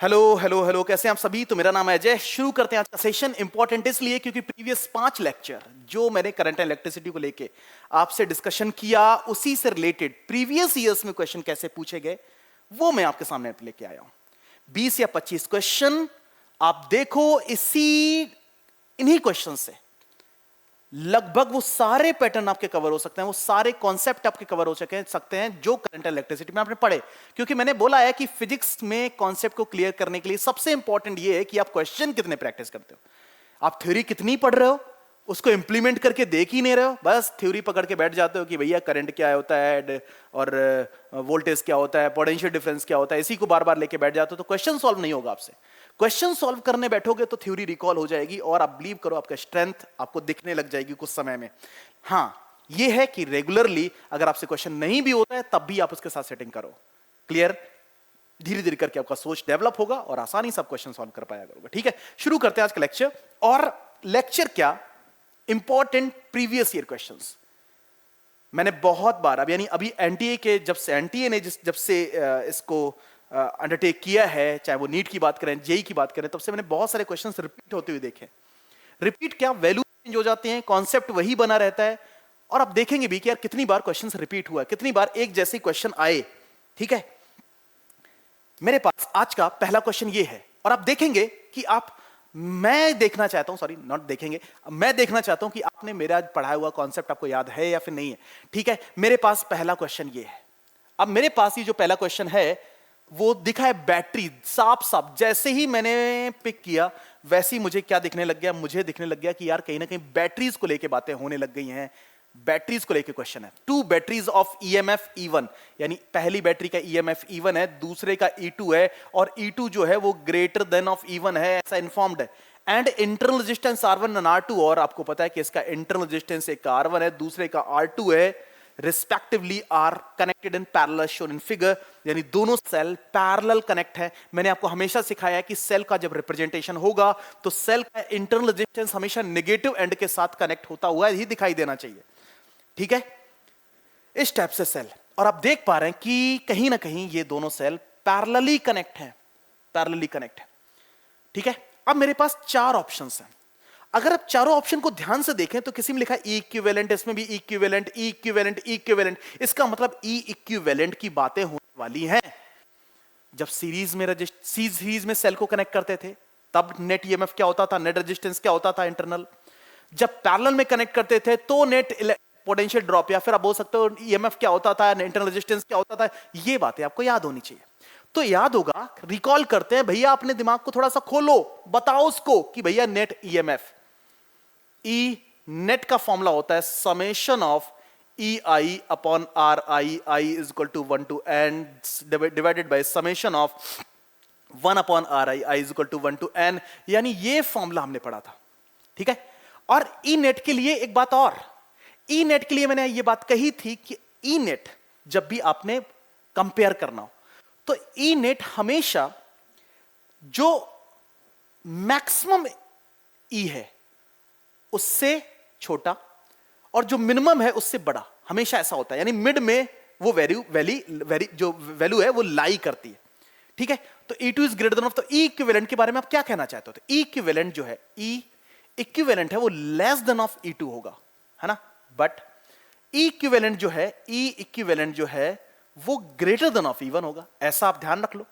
Hello hello hello, कैसे हैं आप सभी। तो मेरा नाम है अजय। शुरू करते हैं आज का सेशन। इंपॉर्टेंट इसलिए क्योंकि प्रीवियस 5 लेक्चर जो मैंने करंट इलेक्ट्रिसिटी को लेके आपसे डिस्कशन किया, उसी से रिलेटेड प्रीवियस ईयर्स में क्वेश्चन कैसे पूछे गए वो मैं आपके सामने लेके आया हूं। 20 या 25 क्वेश्चन आप देखो। इन्हीं क्वेश्चन से लगभग वो सारे पैटर्न आपके कवर हो सकते हैं, वो सारे कॉन्सेप्ट आपके कवर हो सकते हैं जो करंट इलेक्ट्रिसिटी में आपने पढ़े। क्योंकि मैंने बोला है कि फिजिक्स में कॉन्सेप्ट को क्लियर करने के लिए सबसे इंपॉर्टेंट ये है कि आप क्वेश्चन कितने प्रैक्टिस करते हो। आप थ्योरी कितनी पढ़ रहे हो, उसको इंप्लीमेंट करके देख ही नहीं रहे हो, बस थ्योरी पकड़ के बैठ जाते हो कि भैया करंट क्या होता है और वोल्टेज क्या होता है, पोटेंशियल डिफरेंस क्या होता है, इसी को बार बार लेके बैठ जाते हो तो क्वेश्चन सॉल्व नहीं होगा आपसे। क्वेश्चन सॉल्व करने बैठोगे तो थ्योरी रिकॉल हो जाएगी और आप बिलीव करो आपका स्ट्रेंथ आपको दिखने लग जाएगी कुछ समय में। हाँ, ये है कि रेगुलरली अगर आपसे क्वेश्चन नहीं भी होता है तब भी आप उसके साथ सेटिंग करो। क्लियर? धीरे धीरे करके आपका सोच डेवलप होगा और आसानी से आप क्वेश्चन सॉल्व कर पाया करोगे। ठीक है, शुरू करते हैं आज का लेक्चर। और लेक्चर क्या, इंपॉर्टेंट प्रीवियस ईयर क्वेश्चंस मैंने बहुत बार अब यानी अभी एनटीए के जब से एनटीए ने जब से इसको अंडरटेक किया है, चाहे वो नीट की बात करें, जेई की बात करें, तब से मैंने बहुत सारे क्वेश्चंस रिपीट होते हुए देखे। रिपीट क्या, वैल्यू चेंज हो जाते हैं, कॉन्सेप्ट वही बना रहता है। और आप देखेंगे भी कि यार कितनी बार क्वेश्चंस रिपीट हुआ है, कितनी बार एक जैसे क्वेश्चन आए। ठीक है, मेरे पास आज का पहला क्वेश्चन ये है और आप देखेंगे कि मैं देखना चाहता हूं, सॉरी नॉट देखेंगे, मैं देखना चाहता हूं कि आपने मेरा आज पढ़ाया हुआ कॉन्सेप्ट आपको याद है या फिर नहीं है। ठीक है, मेरे पास पहला क्वेश्चन ये है। अब मेरे पास ये जो पहला क्वेश्चन है वो दिखा है बैटरी, साफ साफ जैसे ही मैंने पिक किया वैसे ही मुझे क्या दिखने लग गया, मुझे दिखने लग गया कि यार कहीं ना कहीं बैटरीज को लेके बातें होने लग गई हैं। बैटरीज को लेके क्वेश्चन है। 2 बैटरीज ऑफ ईएमएफ E1, यानी पहली बैटरी का ईएमएफ E1 है, दूसरे का E2 है और E2 जो है वो ग्रेटर देन ऑफ E1 है, ऐसा इन्फॉर्म्ड है। And internal resistance R1 and R2, और आपको पता है कि इसका इंटरनल रेजिस्टेंस एक का R1 है, दूसरे का R2 है, respectively are connected in parallel shown in figure, यानी दोनों सेल पैरेलल कनेक्ट है। मैंने आपको हमेशा सिखाया है कि सेल का जब रिप्रेजेंटेशन होगा तो सेल का इंटरनल रेजिस्टेंस हमेशा नेगेटिव एंड के साथ कनेक्ट होता हुआ ही दिखाई देना चाहिए। ठीक है, इस टाइप से सेल, और आप देख पा रहे हैं कि कहीं ना कहीं ये दोनों सेल पैरेलली कनेक्ट है, पैरेलली कनेक्ट है। ठीक है, अब मेरे पास 4 ऑप्शंस हैं। अगर आप चारों ऑप्शन को ध्यान से देखें तो किसी में लिखा है इक्विवेलेंट, इसमें भी इक्विवेलेंट इक्विवेलेंट इक्विवेलेंट। इसका मतलब ई इक्विवेलेंट की बातें होने वाली हैं। जब सीरीज में सेल को कनेक्ट करते थे तब नेट ईएमएफ क्या होता था, नेट रेजिस्टेंस क्या होता था इंटरनल। जब पैरेलल में कनेक्ट करते थे तो नेट पोटेंशियल ड्रॉप, या फिर आप बोल सकते हो ईएमएफ क्या होता था, इंटरनल रेजिस्टेंस क्या होता था। ये बातें आपको याद होनी चाहिए। तो याद होगा, रिकॉल करते हैं भैया, अपने दिमाग को थोड़ा सा खोलो, बताओ उसको कि भैया नेट ईएमएफ, ई नेट का फॉर्मूला होता है summation of E I upon R I, I is equal to 1 to N divided by summation of 1 upon R I, I is equal to 1 to N, यानी ये formula हमने पढ़ा था। ठीक है, और ई नेट के लिए एक बात और, ई नेट के लिए मैंने ये बात कही थी कि ई नेट जब भी आपने कंपेयर करना हो तो ई नेट हमेशा जो मैक्सिमम ई है उससे छोटा और जो मिनिमम है उससे बड़ा, हमेशा ऐसा होता है। यानी मिड में वो जो वैल्यू है वो लाई करती है। ठीक है, तो E2 is greater than of, तो ई इक्विवेलेंट के बारे में आप क्या कहना चाहते हो? तो ई इक्विवेलेंट जो है, ई इक्विवेलेंट है वो लेस देन ऑफ E2 होगा, है ना। बट ई इक्विवेलेंट जो है, ई इक्विवेलेंट जो है वो ग्रेटर देन ऑफ E1 होगा, ऐसा आप ध्यान रख लो।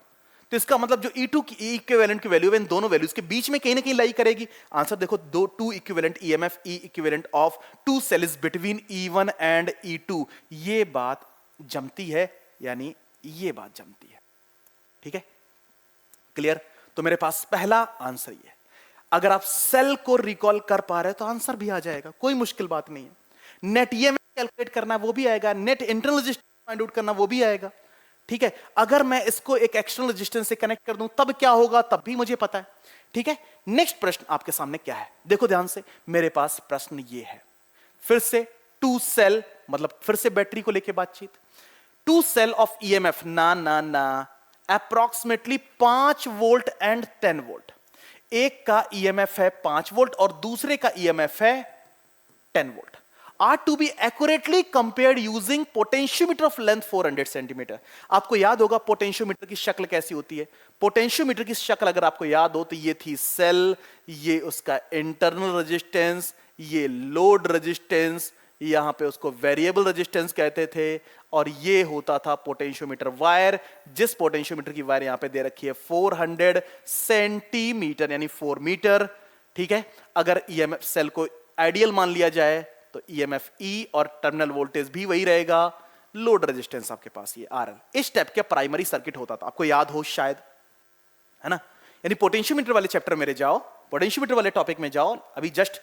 तो इसका मतलब जो E2 की इक्विवेलेंट की वैल्यू है, इन दोनों वैल्यूज के बीच में कहीं ना कहीं लाई करेगी। आंसर देखो, 2 equivalent EMF, E equivalent of 2 cells between E1 and E2, ये बात जमती है, यानी ये बात जमती है। ठीक है, क्लियर? तो मेरे पास पहला आंसर ये है। अगर आप सेल को रिकॉल कर पा रहे हो तो आंसर भी आ जाएगा, कोई मुश्किल बात नहीं है। नेट ईएमएफ कैलकुलेट करना वो भी आएगा, net internal resistance find out करना वो भी आएगा। ठीक है, अगर मैं इसको एक एक्सटर्नल रेजिस्टेंस से कनेक्ट कर दूं तब क्या होगा, तब भी मुझे पता है। ठीक है, नेक्स्ट प्रश्न आपके सामने क्या है, देखो ध्यान से। मेरे पास प्रश्न ये है, फिर से 2 सेल, मतलब फिर से बैटरी को लेके बातचीत। 2 सेल ऑफ ईएमएफ, ना अप्रोक्सीमेटली 5 वोल्ट एंड 10 वोल्ट। एक का ईएमएफ है 5 वोल्ट और दूसरे का ईएमएफ है 10 volt. are to be accurately compared using potentiometer of length 400 centimetre. आपको याद होगा पोटेंशियोमीटर की शक्ल कैसी होती है। पोटेंशियोमीटर की शक्ल अगर आपको याद हो तो ये थी सेल, ये उसका इंटरनल रेजिस्टेंस, ये लोड रेजिस्टेंस, यहां पे उसको वेरिएबल रेजिस्टेंस कहते थे, और ये होता था पोटेंशियोमीटर वायर, जिस पोटेंशियोमीटर की वायर यहां पे दे रखी है 400 सेंटीमीटर यानी 4 मीटर। ठीक है, अगर ईएमएफ सेल को आइडियल मान लिया जाए तो ईएमएफ ई और टर्मिनल वोल्टेज भी वही रहेगा, लोड रेजिस्टेंस आपके पास ये आरएल। इस टाइप का प्राइमरी सर्किट होता था, आपको याद हो शायद, है ना। यानी पोटेंशियोमीटर वाले चैप्टर में जाओ, पोटेंशियोमीटर वाले टॉपिक में जाओ। अभी जस्ट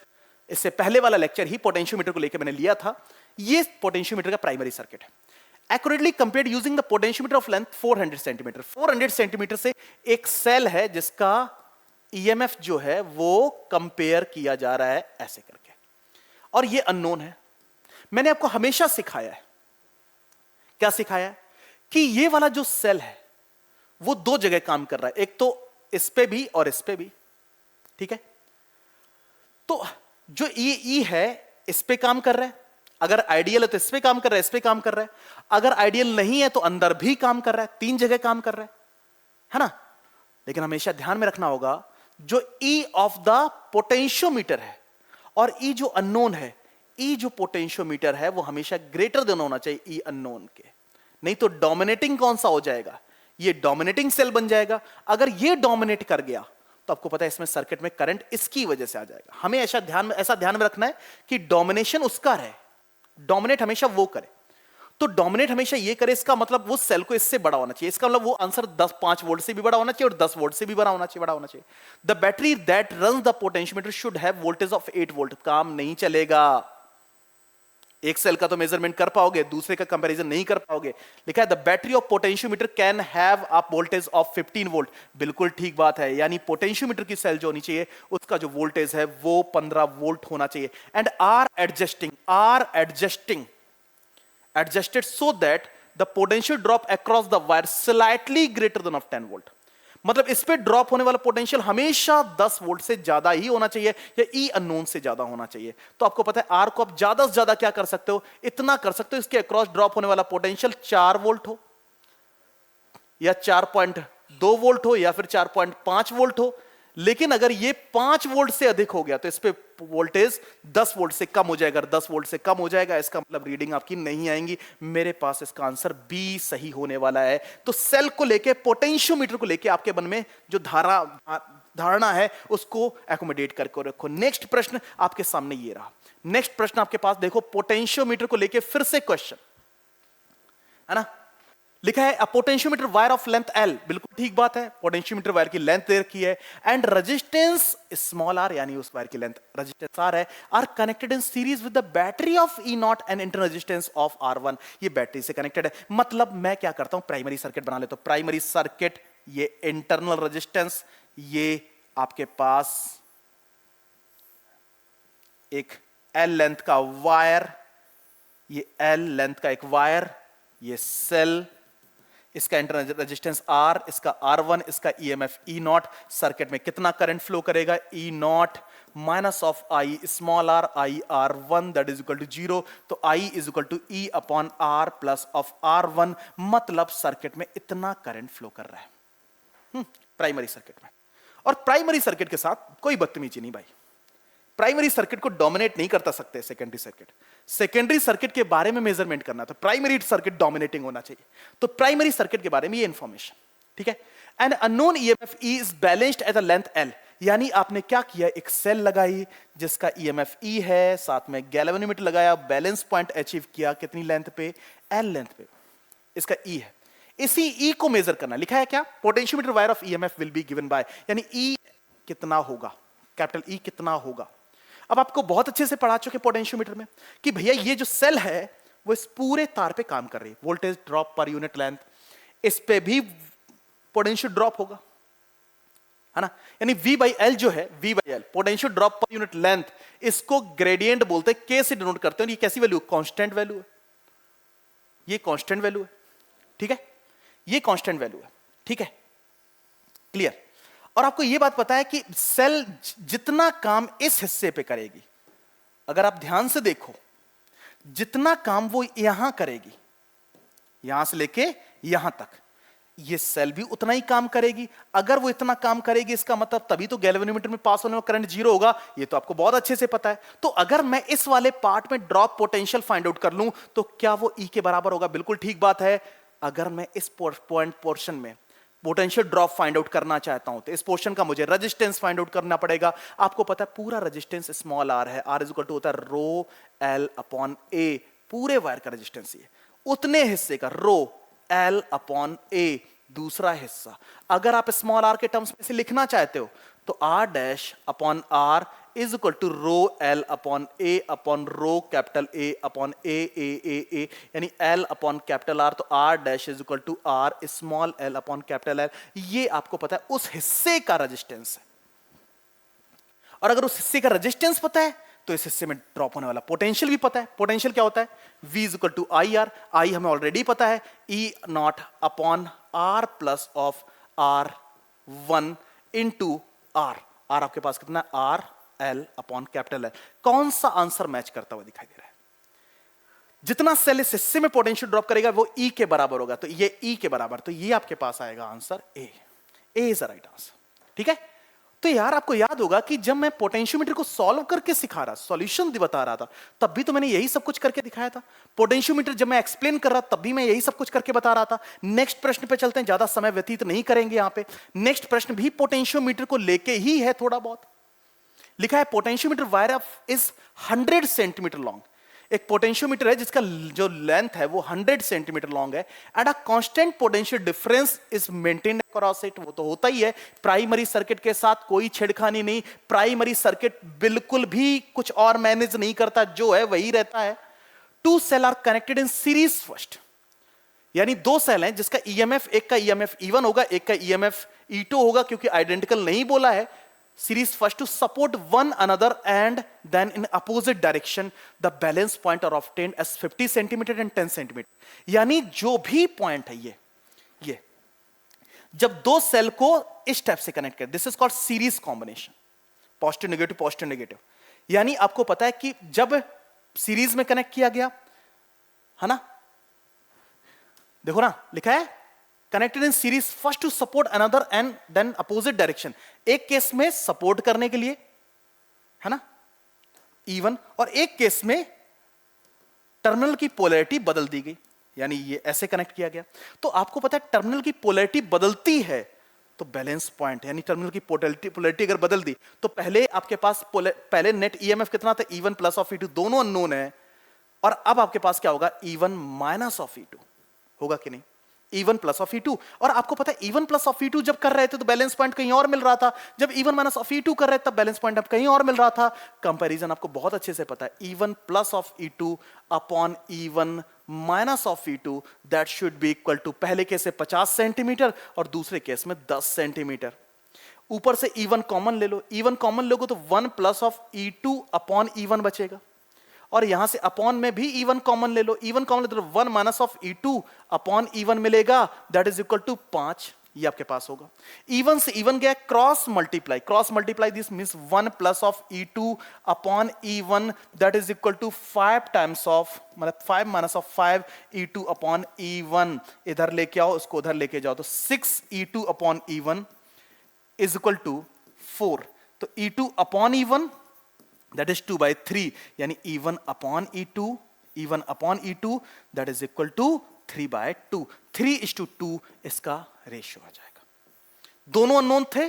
इससे पहले वाला लेक्चर ही पोटेंशियोमीटर को लेकर मैंने लिया था। ये पोटेंशियोमीटर का प्राइमरी सर्किट है। Accurately compared using the potentiometer of length 400 centimetre. 400 centimetre से एक सेल है जिसका ईएमएफ जो है वो कंपेयर किया जा रहा है ऐसे करके, और ये अननोन है। मैंने आपको हमेशा सिखाया है, क्या सिखाया है, कि ये वाला जो सेल है वो दो जगह काम कर रहा है, एक तो इस पे भी और इस पे भी। ठीक है, तो जो ई है इस पे काम कर रहा है, अगर आइडियल है तो इस पे काम कर रहा है, इस पे काम कर रहा है, अगर आइडियल नहीं है तो अंदर भी काम कर रहा है, तीन जगह काम कर रहा है ना। लेकिन हमेशा ध्यान में रखना होगा, जो ई ऑफ द पोटेंशियोमीटर है और ई जो अननोन है, ई जो पोटेंशियोमीटर है वो हमेशा ग्रेटर देन होना चाहिए ई अननोन के, नहीं तो डोमिनेटिंग कौन सा हो जाएगा, ये डोमिनेटिंग सेल बन जाएगा। अगर ये डोमिनेट कर गया तो आपको पता है इसमें सर्किट में करंट इसकी वजह से आ जाएगा। हमें ऐसा ध्यान में रखना है कि डोमिनेशन उसका रहे, डोमिनेट हमेशा वो करे। तो डोमिनेट हमेशा ये करे, इसका मतलब वो सेल को इससे बड़ा होना चाहिए, इसका मतलब वो आंसर 5 वोल्ट से भी बड़ा होना चाहिए और 10 वोल्ट से भी बड़ा होना चाहिए। The battery that runs the potentiometer should have voltage of 8 volt. काम नहीं चलेगा, एक सेल का तो मेजरमेंट कर पाओगे, दूसरे का कंपैरिजन नहीं कर पाओगे। लिखा है the battery of potentiometer can have a voltage of 15 volt. बिल्कुल ठीक बात है, यानी पोटेंशियोमीटर की सेल जो होनी चाहिए उसका जो वोल्टेज है वो 15 वोल्ट होना चाहिए। And are adjusted so that the potential drop across the wire slightly greater than of 10 volt. मतलब इस पे ड्रॉप होने वाला पोटेंशियल हमेशा 10 वोल्ट से ज्यादा ही होना चाहिए या ई अननोन से ज्यादा होना चाहिए। तो आपको पता है आर को आप ज्यादा से ज्यादा क्या कर सकते हो, इतना कर सकते हो इसके अक्रॉस ड्रॉप होने वाला पोटेंशियल 4 वोल्ट हो या 4.2 वोल्ट हो या फिर 4.5 वोल्ट हो। लेकिन अगर ये 5 वोल्ट से अधिक हो गया तो इस पे वोल्टेज 10 वोल्ट से कम हो जाएगा। 10 वोल्ट से कम हो जाएगा इसका मतलब रीडिंग आपकी नहीं आएंगी। मेरे पास इसका आंसर बी सही होने वाला है। तो सेल को लेके, पोटेंशियोमीटर को लेके आपके मन में जो धारणा है उसको एकोमोडेट करके रखो। नेक्स्ट प्रश्न आपके सामने ये रहा। नेक्स्ट प्रश्न आपके पास देखो, पोटेंशियोमीटर को लेके फिर से क्वेश्चन है ना। लिखा है अ potentiometer wire of length L. बिल्कुल ठीक बात है, पोटेंशियोमीटर वायर की लेंथ दे रखी है एंड रेजिस्टेंस स्मॉल आर, यानी उस वायर की लेंथ रेजिस्टेंस आर है, R connected in series with the battery of E not and internal resistance of R1। ये बैटरी से कनेक्टेड है। मतलब मैं क्या करता हूं, प्राइमरी सर्किट बना लेता हूं। प्राइमरी सर्किट, ये इंटरनल रेजिस्टेंस, ये आपके पास एक एल लेंथ का वायर, ये एल लेंथ का एक वायर, ये सेल, इसका इंटरनल रेजिस्टेंस R, इसका R1, इसका EMF E नॉट। सर्किट में कितना करंट फ्लो करेगा, E not minus of I small r, I R1 that is equal to 0। तो I is equal to E upon R plus of R1। मतलब circuit में इतना current flow कर रहा है प्राइमरी सर्किट में। और प्राइमरी सर्किट के साथ कोई बदतमीजी नहीं भाई, प्राइमरी सर्किट को डोमिनेट नहीं करता सकते सेकेंडरी सर्किट। सेकेंडरी सर्किट के बारे में मेजरमेंट करना तो प्राइमरी सर्किट डोमिनेटिंग होना चाहिए। तो प्राइमरी सर्किट के बारे में ये इंफॉर्मेशन, ठीक है। And unknown EMF E is balanced at the length L. यानी आपने क्या किया, एक सेल लगाई जिसका ईएमएफ ई है, साथ में गैल्वेनोमीटर लगाया, बैलेंस पॉइंट अचीव किया कितनी लेंथ पे, एल लेंथ पे, इसका ई है। इसी ई को मेजर करना, लिखा है क्या, potentiometer wire of EMF will be given by, यानी ई कितना होगा, कैपिटल ई कितना होगा। अब आपको बहुत अच्छे से पढ़ा चुके पोटेंशियोमीटर में कि भैया ये जो सेल है वो इस पूरे तार पे काम कर रही है, voltage drop per unit length, इस पे भी पोटेंशियल ड्रॉप होगा, है ना। यानी V बाई एल जो है, V by L potential drop per unit length, इसको ग्रेडियंट बोलते हैं, K से डिनोट करते हैं। ये कैसी वैल्यू, कांस्टेंट वैल्यू है, ये कांस्टेंट वैल्यू है, ठीक है, ये कांस्टेंट वैल्यू है, ठीक है, क्लियर। और आपको यह बात पता है कि सेल जितना काम इस हिस्से पे करेगी, अगर आप ध्यान से देखो जितना काम वो यहां करेगी, यहां से लेके यहां तक, ये सेल भी उतना ही काम करेगी। अगर वो इतना काम करेगी इसका मतलब तभी तो गैल्वेनोमीटर में पास होने में करंट जीरो होगा, ये तो आपको बहुत अच्छे से पता है। तो अगर मैं इस वाले पार्ट में ड्रॉप पोटेंशियल फाइंड आउट कर लूं तो क्या वो ई के बराबर होगा? बिल्कुल ठीक बात है। अगर मैं इस पॉइंट पोर्शन में पोटेंशियल ड्रॉप फाइंड आउट करना चाहता हूं तो इस पोर्शन का मुझे रेजिस्टेंस फाइंड आउट करना पड़ेगा। आपको पता है पूरा रेजिस्टेंस स्मॉल आर है, आर इज इक्वल टू होता है रो एल अपॉन ए, पूरे वायर का रेजिस्टेंस ये, उतने हिस्से का रो एल अपॉन ए दूसरा हिस्सा। अगर आप स्मॉल आर के टर्म्स में से लिखना चाहते हो तो R dash upon R is equal to rho L upon A upon rho capital A upon A, यानी एल अपॉन कैपिटल आर, तो R dash is equal to R small L upon capital L. ये आपको पता है उस हिस्से का resistance है, और अगर उस हिस्से का रेजिस्टेंस पता है तो इस हिस्से में ड्रॉप होने वाला पोटेंशियल भी पता है। पोटेंशियल क्या होता है? V is equal to I R, I हमें ऑलरेडी पता है, E nought upon R plus of R one into R. R आपके पास कितना है? R L upon capital L. कौन सा आंसर मैच करता हुआ दिखाई दे रहा है? जितना सेल इस हिस्से में पोटेंशियल ड्रॉप करेगा वो ई के बराबर होगा, तो ये ई के बराबर, तो ये आपके पास आएगा answer A. A is the right answer. ठीक है, तो यार आपको याद होगा कि जब मैं पोटेंशियोमीटर को सॉल्व करके सिखा रहा, सॉल्यूशन बता रहा था, तब भी तो मैंने यही सब कुछ करके दिखाया था। पोटेंशियोमीटर जब मैं एक्सप्लेन कर रहा तब भी मैं यही सब कुछ करके बता rहा था। नेक्स्ट प्रश्न पे चलते हैं, ज्यादा समय व्यतीत नहीं करेंगे यहां पे। नेक्स्ट प्रश्न भी पोटेंशियोमीटर को लेके ही है, थोड़ा बहुत लिखा है potentiometer wire is 100 centimetre long. एक पोटेंशियोमीटर है जिसका जो लेंथ है वो 100 सेंटीमीटर लॉन्ग है, and a constant potential difference is maintained across it. वो तो होता ही है, प्राइमरी सर्किट के साथ कोई छेड़खानी नहीं, प्राइमरी सर्किट बिल्कुल भी कुछ और मैनेज नहीं करता, जो है वही रहता है। Two cell are connected in series first, यानी दो सेल हैं जिसका ईएमएफ, एक का ईएमएफ E1 होगा, एक का ईएमएफ E2 होगा, क्योंकि आइडेंटिकल नहीं बोला है। Series first to support one another and then in opposite direction the balance point are obtained as 50 centimeter and 10 centimeter। यानी जो भी पॉइंट है ये जब दो सेल को इस टाइप से कनेक्ट कर, this is called series combination, positive negative. यानी आपको पता है कि जब सीरीज में कनेक्ट किया गया है ना, देखो ना लिखा है connected in series first to support another and then opposite direction. एक केस में सपोर्ट करने के लिए है ना E1, और एक केस में टर्मिनल की पोलैरिटी बदल दी गई, यानी ये ऐसे कनेक्ट किया गया। तो आपको पता है टर्मिनल की पोलैरिटी बदलती है तो बैलेंस पॉइंट, यानी टर्मिनल की पोलैरिटी अगर बदल दी तो पहले आपके पास पहले नेट ईएमएफ कितना था? E1 प्लस ऑफ E2, दोनों अननोन है, और अब आपके पास क्या होगा? E1 माइनस ऑफ E2 होगा कि नहीं? E1 प्लस ऑफ E2, और आपको पता है E1 प्लस ऑफ E2 जब कर रहे थे तो बैलेंस पॉइंट कहीं और मिल रहा था, जब E1 माइनस ऑफ E2 कर रहे थे तब बैलेंस पॉइंट अब कहीं और मिल रहा था। कंपैरिजन आपको बहुत अच्छे से पता है, E1 plus of E2 upon E1 minus of E2 that should be equal to, पहले केस में 50 सेंटीमीटर और दूसरे केस में 10 सेंटीमीटर। ऊपर से E1 कॉमन ले लो, E1 कॉमन लोगे तो 1 plus of E2 upon E1 बचेगा, और यहां से अपॉन में भी E1 कॉमन ले लो, E1 कॉमन ले तो 1 minus of E2 upon E1 मिलेगा, दैट इज इक्वल टू 5। ये आपके पास होगा। E1 से E1 गया, cross multiply this means 1 plus of E2 upon E1 that is equal to 5 times of, मतलब 5 minus of 5 E2 upon E1। इधर लेके आओ, उसको उधर लेके जाओ, तो 6 E2 upon E1 is equal to 4। तो E2 upon E1 that is 2 by 3, यानी E1 upon E2 that is equal to 3 by 2, 3:2 इसका रेशियो आ जाएगा। दोनों अननोन थे,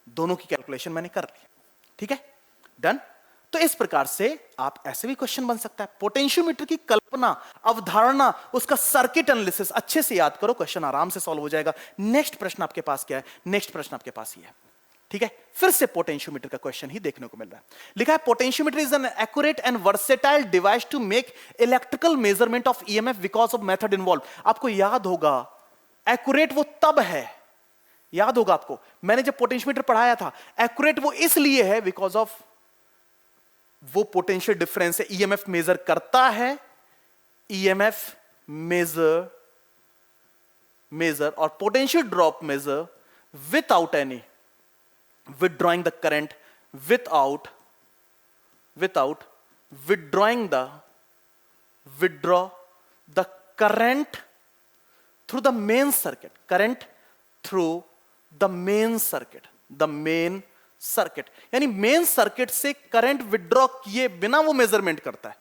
दोनों की कैलकुलेशन मैंने कर ली, ठीक है, डन। तो इस प्रकार से आप ऐसे भी क्वेश्चन बन सकता है। पोटेंशियोमीटर की कल्पना, अवधारणा, उसका सर्किट एनालिसिस अच्छे से याद करो, क्वेश्चन आराम से सॉल्व हो जाएगा। नेक्स्ट प्रश्न आपके पास क्या है? नेक्स्ट प्रश्न आपके पास ये है, ठीक है, फिर से पोटेंशियोमीटर का क्वेश्चन ही देखने को मिल रहा है। लिखा है potentiometer is an accurate and versatile device to make electrical measurement of EMF because of method involve. आपको याद होगा एक्यूरेट वो तब है, याद होगा आपको, मैंने जब पोटेंशियोमीटर पढ़ाया था, एक्यूरेट वो इसलिए है बिकॉज ऑफ वो पोटेंशियल डिफरेंस है, ईएमएफ मेजर करता है, ईएमएफ मेजर और potential drop measure without any withdrawing the current, without withdrawing the withdraw the current through the main circuit, current through the main circuit, यानी main circuit से current withdraw किए बिना वो measurement करता है।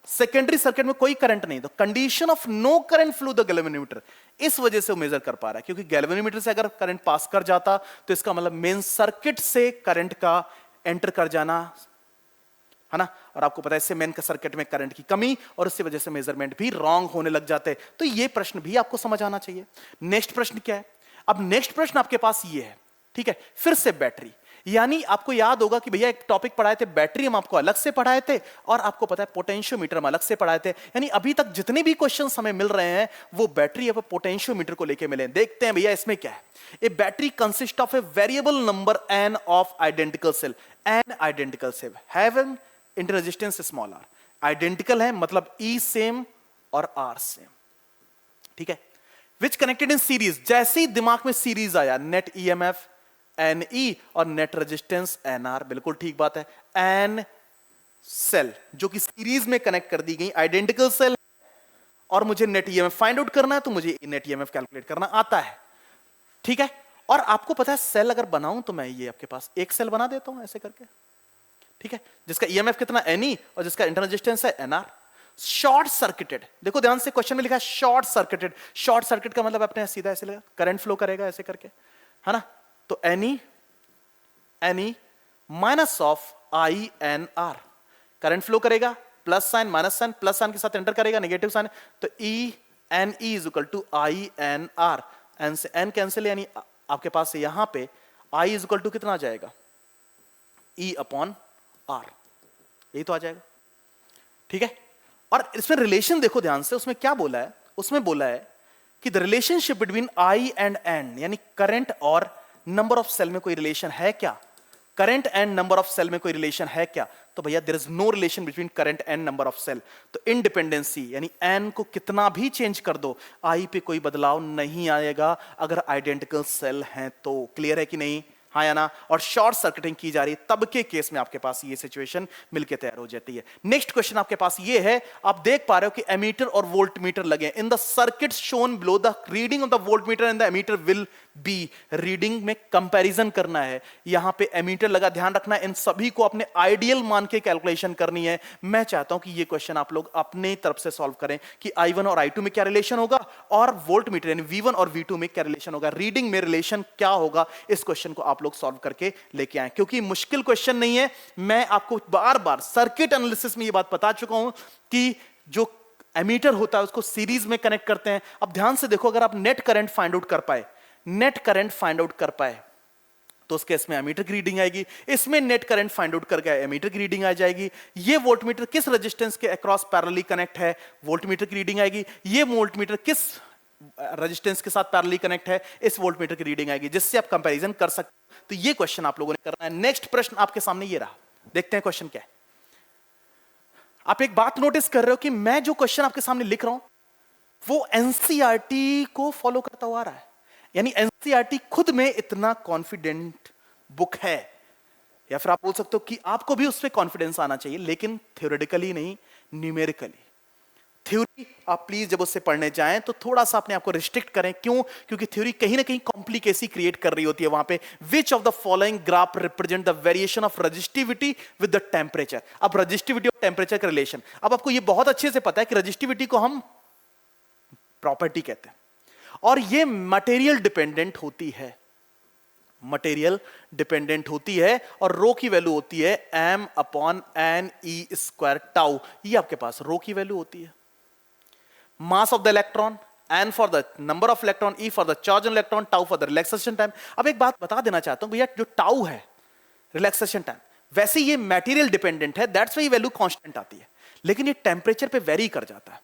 सेकेंडरी सर्किट में कोई करंट नहीं, तो condition of no current flow the galvanometer, इस वजह से वो मेजर कर पा रहा है, क्योंकि गैल्वेनोमीटर से अगर करंट पास कर जाता तो इसका मतलब मेन सर्किट से करंट का एंटर कर जाना है ना। और आपको पता है इससे मेन सर्किट में करंट की कमी और इसकी वजह से मेजरमेंट भी रॉन्ग होने लग जाते हैं। तो ये प्रश्न भी आपको समझ आना चाहिए। नेक्स्ट प्रश्न क्या है? अब नेक्स्ट प्रश्न आपके पास ये है, ठीक है, फिर से बैटरी। यानी आपको याद होगा कि भैया एक टॉपिक पढ़ाए थे बैटरी, हम आपको अलग से पढ़ाए थे, और आपको पता है पोटेंशियोमीटर हम अलग से पढ़ाए थे। यानी अभी तक जितने भी क्वेश्चंस हमें मिल रहे हैं वो बैटरी या पोटेंशियोमीटर को लेके मिले। देखते हैं भैया इसमें क्या है। A battery consist of a variable number N of identical cell, N identical cell having inter resistance small R. Identical है मतलब ई सेम और आर सेम, ठीक है। विच कनेक्टेड इन सीरीज, जैसे ही दिमाग में सीरीज आया, नेट ईएमएफ एन ई और नेट रेजिस्टेंस एन आर, बिल्कुल ठीक बात है। एन सेल जो कि सीरीज में कनेक्ट कर दी गई, आइडेंटिकल सेल, और मुझे नेट ईएमएफ फाइंड आउट करना है तो मुझे नेट ईएमएफ कैलकुलेट करना आता है, ठीक है। और आपको पता है सेल अगर बनाऊं तो मैं ये आपके पास एक सेल बना देता हूं ऐसे करके, ठीक है, जिसका ईएमएफ कितना एन ई और जिसका इंटर रेजिस्टेंस है एन आर। शॉर्ट सर्किटेड, देखो ध्यान से क्वेश्चन में लिखा है शॉर्ट सर्किटेड। शॉर्ट सर्किट का मतलब अपने सीधा ऐसे लगा करंट फ्लो करेगा ऐसे करके, है ना। तो N E minus of I N R, current flow करेगा, plus sign minus sign, plus sign के साथ एंटर करेगा नेगेटिव साइन, तो E N E is equal to I N R. N से एन कैंसिल, यानी आपके पास यहां पे आई इज इक्वल टू कितना आ जाएगा, ई अपॉन आर, यही तो आ जाएगा, ठीक है। और इसमें रिलेशन देखो ध्यान से, उसमें क्या बोला है, उसमें बोला है कि the relationship between I and N, यानी करंट और नंबर ऑफ सेल में कोई रिलेशन है क्या? Current and number of cell में कोई रिलेशन है क्या? तो भैया there is no relation between current and number of cell. तो इनडिपेंडेंसी यानी एन को कितना भी चेंज कर दो, आई पे कोई बदलाव नहीं आएगा अगर आइडेंटिकल सेल हैं तो। क्लियर है कि नहीं, हाँ या ना। और शॉर्ट सर्किटिंग की जा रही है तब के केस में आपके पास ये सिचुएशन मिलके तैयार हो जाती है। नेक्स्ट क्वेश्चन आपके पास ये है, आप देख पा रहे हो कि एमीटर और वोल्टमीटर लगे in the circuit shown below, the reading of the voltmeter and the ammeter will be, reading में कंपैरिजन करना है। यहां पे एमीटर लगा, ध्यान रखना इन सभी को अपने आइडियल मान के कैलकुलेशन करनी है। मैं चाहता हूं कि ये क्वेश्चन आप लोग अपने तरफ से सॉल्व करें कि I1 और I2 में क्या रिलेशन होगा और वोल्टमीटर यानी V1 और V2 में क्या रिलेशन होगा, रीडिंग में रिलेशन क्या होगा। इस क्वेश्चन को आप लोग सॉल्व करके लेके आए, क्योंकि मुश्किल क्वेश्चन नहीं है। मैं आपको बार बार सर्किट एनालिसिस में ये बात बता चुका हूं कि जो एमीटर होता है उसको सीरीज में कनेक्ट करते हैं। अब ध्यान से देखो, अगर आप नेट करंट फाइंड आउट कर पाए, नेट करंट फाइंड आउट कर पाए तो उस केस में एमीटर की रीडिंग आएगी। इसमें नेट करंट फाइंड आउट कर गया, एमीटर की रीडिंग आ जाएगी। ये वोल्टमीटर किस रेजिस्टेंस के अक्रॉस पैरेलली कनेक्ट है, वोल्टमीटर की रीडिंग आएगी। ये वोल्टमीटर किस रेजिस्टेंस के साथ पैरेलली कनेक्ट है, इस वोल्टमीटर की रीडिंग आएगी, जिससे आप कंपैरिजन कर सकते हो। तो ये क्वेश्चन आप लोगों ने करना है। नेक्स्ट प्रश्न आपके सामने ये रहा, देखते हैं क्वेश्चन क्या है। आप एक बात नोटिस कर रहे हो कि मैं जो क्वेश्चन आपके सामने लिख रहा हूं वो एनसीईआरटी को फॉलो करता हुआ आ रहा है। यानी एनसीईआरटी खुद में इतना कॉन्फिडेंट बुक है, या फिर आप बोल सकते हो कि आपको भी उस पर कॉन्फिडेंस आना चाहिए, लेकिन थ्योरेटिकली नहीं, न्यूमेरिकली। थ्योरी आप प्लीज जब उससे पढ़ने जाएं तो थोड़ा सा अपने आप को रिस्ट्रिक्ट करें। क्यों? क्योंकि थ्योरी कहीं ना कहीं कॉम्प्लिकेसी क्रिएट कर रही होती है वहां पे। Which of the following graph represent the variation of resistivity with the temperature. अब रजिस्टिविटी और टेम्परेचर का रिलेशन, अब आपको ये बहुत अच्छे से पता है कि रजिस्टिविटी को हम प्रॉपर्टी कहते हैं और ये मटेरियल डिपेंडेंट होती है, मटेरियल डिपेंडेंट होती है, और रो की वैल्यू होती है m upon N E square tau. ये आपके पास रो की वैल्यू होती है। Mass of the electron, n for the number of electron, e for the charge on electron, tau for the relaxation time. अब एक बात बता देना चाहता हूं भैया, जो टाउ है रिलैक्सेशन टाइम, वैसे ये मटेरियल डिपेंडेंट है, दैट्स वाई वैल्यू कांस्टेंट आती है, लेकिन ये टेम्परेचर पे वेरी कर जाता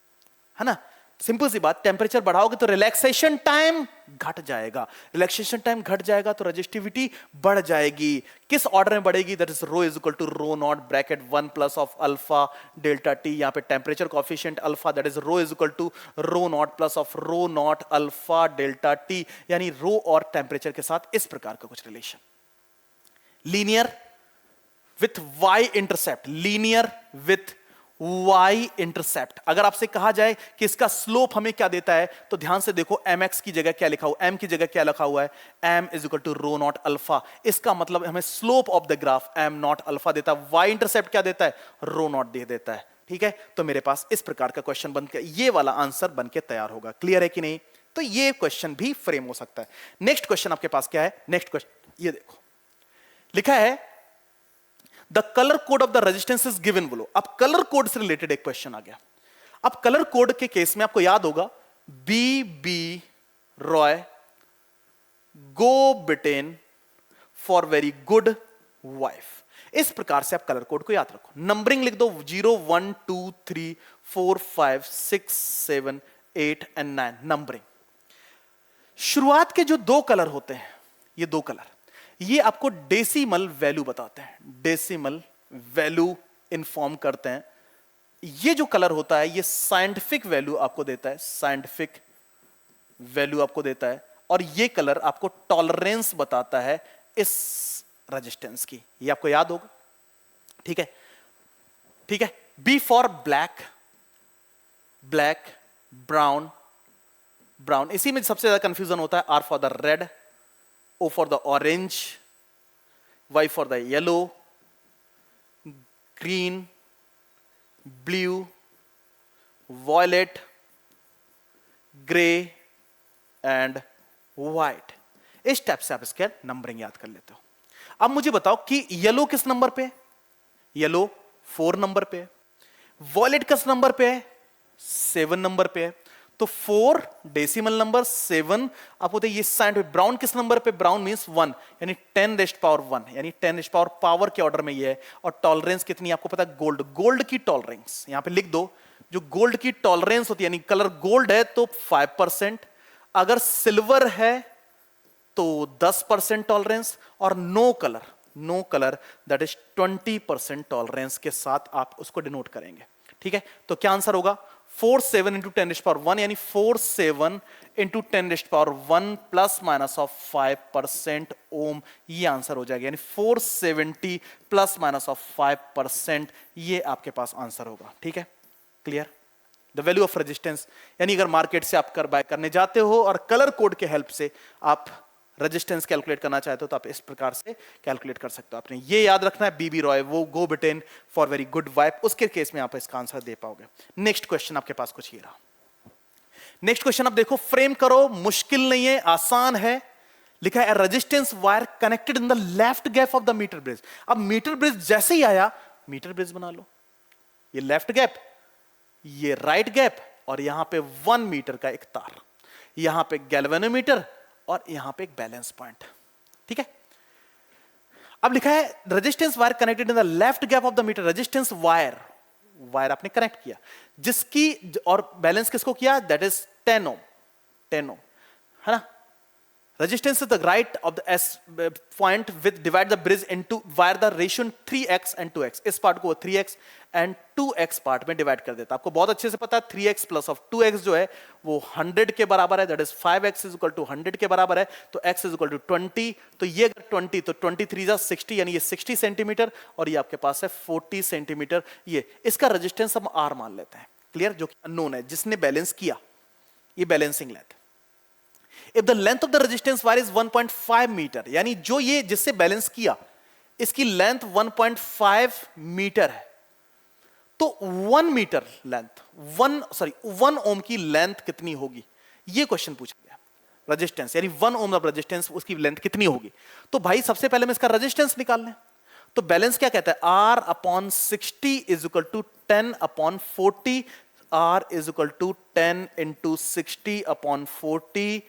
है ना। सिंपल सी बात, टेम्परेचर बढ़ाओगे तो रिलैक्सेशन टाइम घट जाएगा, रिलैक्सेशन टाइम घट जाएगा तो रजिस्टिविटी बढ़ जाएगी। किस ऑर्डर में बढ़ेगी? That is rho is equal to rho not bracket 1 plus of alpha delta T. यहां पे temperature coefficient alpha, that is rho is equal to rho not plus of rho not alpha delta T. यानी rho और temperature के साथ इस प्रकार का कुछ relation. Linear with Y intercept, linear with y intercept. अगर आपसे कहा जाए कि इसका स्लोप हमें क्या देता है, तो ध्यान से देखो, mx की जगह क्या लिखा हुआ, m की जगह क्या लिखा हुआ है, m is equal to rho not alpha. इसका मतलब हमें slope of the graph m not alpha देता है, y इंटरसेप्ट क्या देता है, रो नॉट दे देता है। ठीक है, तो मेरे पास इस प्रकार का क्वेश्चन बनकर ये वाला आंसर बनके तैयार होगा। क्लियर है कि नहीं? तो ये क्वेश्चन भी फ्रेम हो सकता है। नेक्स्ट क्वेश्चन आपके पास क्या है? नेक्स्ट क्वेश्चन ये देखो, लिखा है the colour code of the resistance is given. बोलो, अब कलर कोड से रिलेटेड एक क्वेश्चन आ गया। अब कलर कोड के केस में आपको याद होगा, B B Roy go Britain for very good wife. इस प्रकार से आप कलर कोड को याद रखो। नंबरिंग लिख दो, 0 1 2 3 4 5 6 7 8 एंड 9 नंबरिंग। शुरुआत के जो दो कलर होते हैं, ये दो कलर, ये आपको डेसिमल वैल्यू बताते हैं, डेसिमल वैल्यू इन्फॉर्म करते हैं। ये जो कलर होता है ये साइंटिफिक वैल्यू आपको देता है, साइंटिफिक वैल्यू आपको देता है। और ये कलर आपको टॉलरेंस बताता है इस रेजिस्टेंस की, ये आपको याद होगा। ठीक है, ठीक है। B for black, black, brown, brown. इसी में सबसे ज्यादा कंफ्यूजन होता है। R for the red, O for the orange, Y for the yellow, green, blue, violet, gray and white। इस टाइप से आप इसके नंबरिंग याद कर लेते हो। अब मुझे बताओ कि येलो किस नंबर पे है? येलो 4 नंबर पे है। वॉयलेट किस नंबर पे है? 7 नंबर पे है। तो 4 डेसिमल नंबर, 7 आप होते ये साइंड। ब्राउन किस नंबर पे? ब्राउन मींस 1, यानी 10 रेस्ट पावर 1, यानी 10 रेस्ट पावर पावर के ऑर्डर में ये है। और टॉलरेंस कितनी आपको पता है? गोल्ड, गोल्ड की टॉलरेंस यहां पे लिख दो। जो गोल्ड की टॉलरेंस होती है, यानी कलर गोल्ड है तो 5%, अगर सिल्वर है तो 10% टॉलरेंस, और no colour, no colour that is 20% tolerance के साथ आप उसको डिनोट करेंगे। ठीक है, तो क्या आंसर होगा? 4 7 इंटू 10 रेस्ट पावर 1, यानी 4 7 into 10 raised power 1 plus minus of 5% ओम, ये आंसर हो जाएगा। यानी 470 प्लस माइनस ऑफ 5%, ये आपके पास आंसर होगा। ठीक है, clear? The value of resistance, यानी अगर मार्केट से आप बाय करने जाते हो और कलर कोड के हेल्प से आप रेजिस्टेंस कैलकुलेट करना चाहते हो, तो आप इस प्रकार से कैलकुलेट कर सकते हो। आपने ये याद रखना है, बीबी रॉय वो go Britain for very good wife, उसके केस में आप इसका आंसर दे पाओगे। नेक्स्ट क्वेश्चन आपके पास कुछ ये रहा। नेक्स्ट क्वेश्चन आप देखो, फ्रेम करो, मुश्किल नहीं है, आसान है। लिखा है resistance wire connected in the left gap of the metre bridge. अब मीटर ब्रिज जैसे ही आया, मीटर ब्रिज बना लो। ये लेफ्ट गैप, ये राइट गैप, और यहां पे 1 मीटर का एक तार, यहां पे गैल्वेनोमीटर, और यहां पे एक बैलेंस पॉइंट। ठीक है, अब लिखा है resistance wire connected in the left gap of the metre. Resistance wire, wire आपने कनेक्ट किया, जिसकी और बैलेंस किसको किया? दैट इज 10 ओम, 10 ओम, है ना। Resistance is the right of the S point with divide the bridge into wire the ratio 3x and 2x। इस part को 3x and 2x पार्ट में डिवाइड कर देता है। आपको बहुत अच्छे से पता है 3x प्लस ऑफ 2x जो है वो 100 के बराबर है, that is 5x is equal to 100 के बराबर है, तो x इज इक्वल टू 20। तो ये अगर 20 तो 23 जा 60, यानी ये 60 सेंटीमीटर, और ये आपके पास है 40 सेंटीमीटर। ये इसका रेजिस्टेंस हम R मान लेते हैं। क्लियर? जो कि अननोन है, जिसने बैलेंस किया, ये balancing length. If the length of the resistance wire is 1.5 metre, यानी जो ये जिससे बैलेंस किया इसकी लेंथ 1.5 मीटर है, तो 1 मीटर लेंथ, 1 ओम की लेंथ कितनी होगी? ये क्वेश्चन पूछा गया। रेजिस्टेंस यानी 1 ओम ऑफ रेजिस्टेंस, उसकी लेंथ कितनी होगी? तो भाई सबसे पहले मैं इसका रेजिस्टेंस निकाल लें। तो बैलेंस क्या कहता है? R upon 60 is equal to 10 upon 40। R is equal to 10 into 60 upon 40,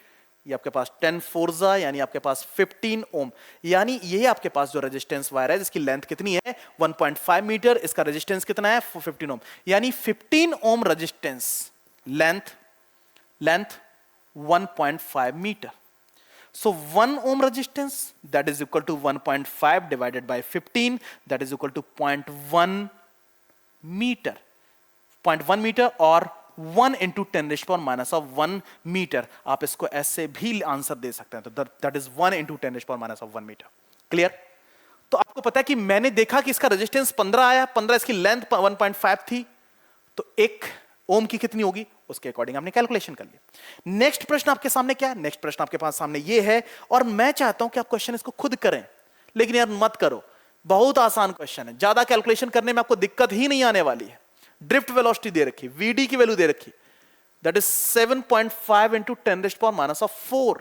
ये आपके पास 10 फोर्जा, यानी आपके पास 15 ओम। यानी ये आपके पास जो रेजिस्टेंस वायर है जिसकी लेंथ कितनी है? 1.5 मीटर, इसका रेजिस्टेंस कितना है? 15 ओम। यानी 15 ohm resistance, length 1.5 metre. So 1 ohm resistance that is equal to 1.5 divided by 15, that is equal to 0.1 meter। 0.1 metre और 1 into 10 raised power minus of 1 metre. आप इसको ऐसे भी आंसर दे सकते हैं, तो that is 1 into 10 raised power minus of 1 metre. Clear? तो आपको पता है कि मैंने देखा कि इसका रेजिस्टेंस 15 आया, 15, इसकी लेंथ 1.5 थी, तो 1 ओम की कितनी होगी, उसके अकॉर्डिंग आपने कैलकुलेशन कर लिया। नेक्स्ट प्रश्न आपके सामने क्या है, नेक्स्ट प्रश्न आपके पास सामने ये है, और मैं चाहता हूं कि आप क्वेश्चन इसको खुद करें, लेकिन यार मत करो, बहुत आसान क्वेश्चन है, ज्यादा कैलकुलेशन करने में आपको दिक्कत ही नहीं आने वाली है। ड्रिफ्ट वेलोसिटी दे रखी, वीडी की वैल्यू दे रखी, that is 7.5 into 10⁻⁴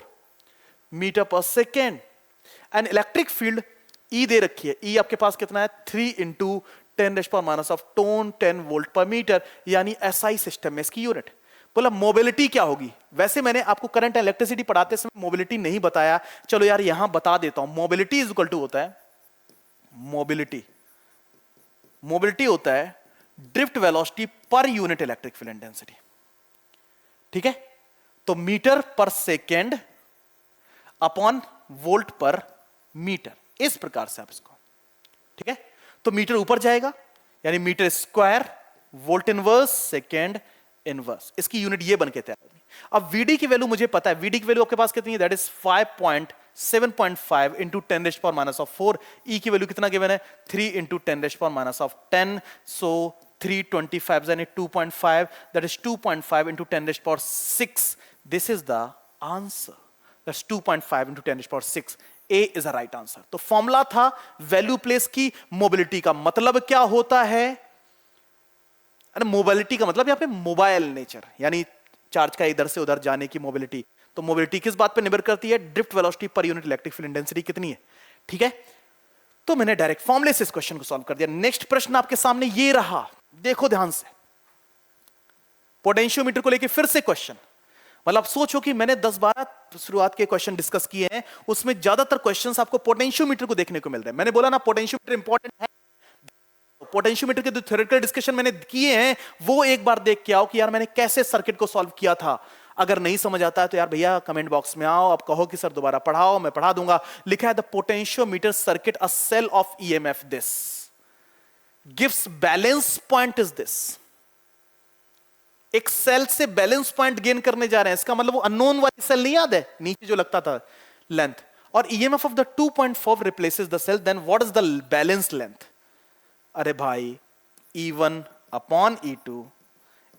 metre per second. And electric field E दे रखी है, ई आपके पास कितना है, 3 इंटू 10⁻10 वोल्ट पर मीटर, यानी एसआई सिस्टम में इसकी यूनिट। बोला मोबिलिटी क्या होगी, वैसे मैंने आपको करंट इलेक्ट्रिसिटी पढ़ाते समय मोबिलिटी नहीं बताया, चलो यार यहां बता देता हूं। मोबिलिटी इज इक्वल टू होता है, मोबिलिटी होता है drift velocity per unit electric field intensity. ठीक है, तो metre per second upon volt per metre, इस प्रकार से आप इसको, ठीक है, तो मीटर ऊपर जाएगा, यानी metre square volt inverse second inverse, इसकी यूनिट ये बन के तैयार होगी। अब वीडी की वैल्यू मुझे पता है, वीडी की वैल्यू आपके पास कितनी है, दैट इज 7.5 इंटू 10⁻⁴। ई की वैल्यू कितना गिवन है, 3 इंटू 10⁻10, सो 325 यानी 2.5, that is 2.5 into 10⁻6। This is the answer, that's 2.5 into 10⁻6। A is a right answer. तो फॉर्मूला था वैल्यू प्लेस की मोबिलिटी का मतलब क्या होता है, अरे मोबिलिटी का मतलब यहां पे मोबाइल नेचर, यानी चार्ज का इधर से उधर जाने की मोबिलिटी। तो मोबिलिटी किस बात पे निर्भर करती है, drift velocity per unit electric field intensity कितनी है। ठीक है, तो मैंने डायरेक्ट फॉर्मूले से इस क्वेश्चन को सॉल्व कर दिया। नेक्स्ट प्रश्न आपके सामने ये रहा, देखो ध्यान से, पोटेंशियोमीटर को लेकर फिर से क्वेश्चन। मतलब सोचो कि मैंने 10-12 शुरुआत के क्वेश्चन डिस्कस किए हैं, उसमें ज्यादातर क्वेश्चंस आपको पोटेंशियोमीटर को देखने को मिल रहे हैं। मैंने बोला ना पोटेंशियोमीटर इंपॉर्टेंट है, पोटेंशियोमीटर के जो थ्योरेटिकल डिस्कशन मैंने किए हैं वो एक बार देख के आओ कि यार मैंने कैसे सर्किट को सॉल्व किया था। अगर नहीं समझ आता है तो यार भैया कमेंट बॉक्स में आओ, आप कहो कि सर दोबारा पढ़ाओ, मैं पढ़ा दूंगा। लिखा है the potentiometer circuit a cell of EMF this gives balance point is this. एक सेल से बैलेंस पॉइंट गेन करने जा रहे हैं, इसका मतलब वो अननोन वाली सेल नहीं याद है नीचे जो लगता था लेंथ, और EMF of the 2.4 replaces the cell, then what is the balance length. अरे भाई E1 upon E2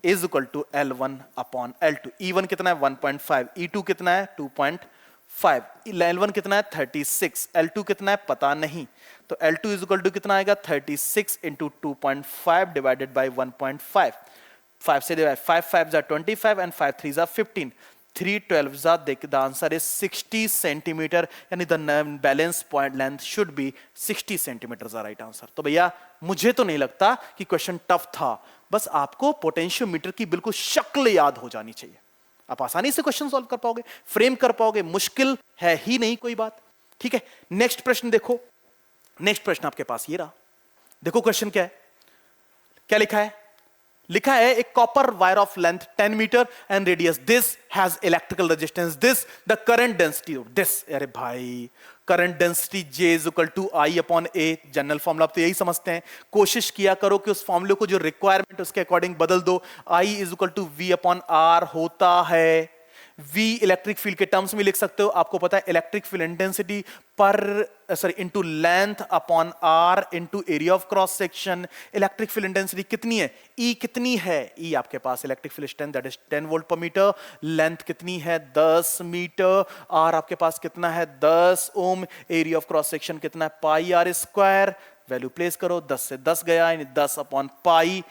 is equal to L1 upon L2। E1 कितना है 1.5, E2 कितना है 2.5, L1 कितना है 36, L2 कितना है पता नहीं, तो L2 इज इक्वल टू कितना आएगा 36 इंटू 2.5 डिवाइडेड बाई 1.5। 5 से डिवाइड, 5 5 जा 25 एंड 5 3 जा 15, 3 12 जा, द आंसर इज 60 सेंटीमीटर, यानी the balance point length should be 60 centimetre the right answer. तो भैया मुझे तो नहीं लगता कि क्वेश्चन टफ था, बस आपको पोटेंशियोमीटर की बिल्कुल शक्ल याद हो जानी चाहिए, आप आसानी से क्वेश्चन सॉल्व कर पाओगे, फ्रेम कर पाओगे, मुश्किल है ही नहीं कोई बात। ठीक है, नेक्स्ट प्रश्न देखो, नेक्स्ट प्रश्न आपके पास ये रहा, देखो क्वेश्चन क्या है, क्या लिखा है, लिखा है एक copper wire of length 10 metre and radius, this has electrical resistance, this the current density of this. अरे भाई current density J is equal to I upon A, general formula आप तो यही समझते हैं, कोशिश किया करो कि उस फॉर्मूले को जो रिक्वायरमेंट उसके अकॉर्डिंग बदल दो। I is equal to V upon R होता है, V इलेक्ट्रिक फील्ड के टर्म्स में लिख सकते हो, आपको पता है इलेक्ट्रिक फील्ड इंटेंसिटी पर sorry into length upon R into area of cross section. Electric field intensity कितनी है, E कितनी है, E आपके पास electric field strength that is 10 volt per metre, length कितनी है 10 मीटर, R आपके पास कितना है 10 ओम, एरिया ऑफ क्रॉस सेक्शन कितना है पाई R स्क्वायर, वैल्यू प्लेस करो, 10 से 10 गया यानी 10 अपॉन पाई